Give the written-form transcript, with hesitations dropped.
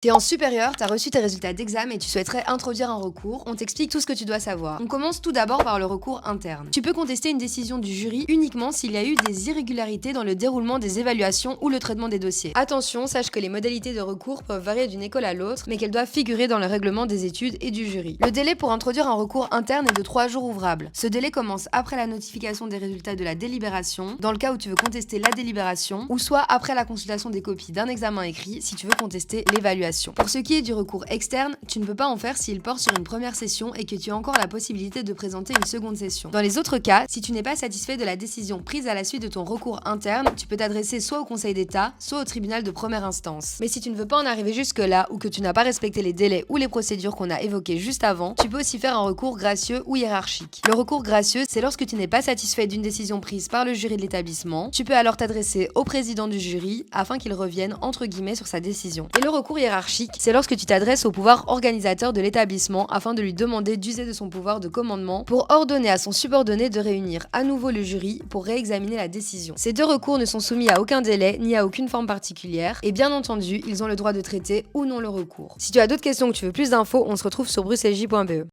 T'es en supérieur, t'as reçu tes résultats d'examen et tu souhaiterais introduire un recours, on t'explique tout ce que tu dois savoir. On commence tout d'abord par le recours interne. Tu peux contester une décision du jury uniquement s'il y a eu des irrégularités dans le déroulement des évaluations ou le traitement des dossiers. Attention, sache que les modalités de recours peuvent varier d'une école à l'autre, mais qu'elles doivent figurer dans le règlement des études et du jury. Le délai pour introduire un recours interne est de 3 jours ouvrables. Ce délai commence après la notification des résultats de la délibération, dans le cas où tu veux contester la délibération, ou soit après la consultation des copies d'un examen écrit si tu veux contester l'évaluation. Pour ce qui est du recours externe, tu ne peux pas en faire s'il porte sur une première session et que tu as encore la possibilité de présenter une seconde session. Dans les autres cas, si tu n'es pas satisfait de la décision prise à la suite de ton recours interne, tu peux t'adresser soit au Conseil d'État, soit au tribunal de première instance. Mais si tu ne veux pas en arriver jusque-là ou que tu n'as pas respecté les délais ou les procédures qu'on a évoquées juste avant, tu peux aussi faire un recours gracieux ou hiérarchique. Le recours gracieux, c'est lorsque tu n'es pas satisfait d'une décision prise par le jury de l'établissement. Tu peux alors t'adresser au président du jury afin qu'il revienne entre guillemets sur sa décision. Et le recours hiérarchique, c'est lorsque tu t'adresses au pouvoir organisateur de l'établissement afin de lui demander d'user de son pouvoir de commandement pour ordonner à son subordonné de réunir à nouveau le jury pour réexaminer la décision. Ces deux recours ne sont soumis à aucun délai ni à aucune forme particulière et bien entendu, ils ont le droit de traiter ou non le recours. Si tu as d'autres questions ou que tu veux plus d'infos, on se retrouve sur bruxellesj.be.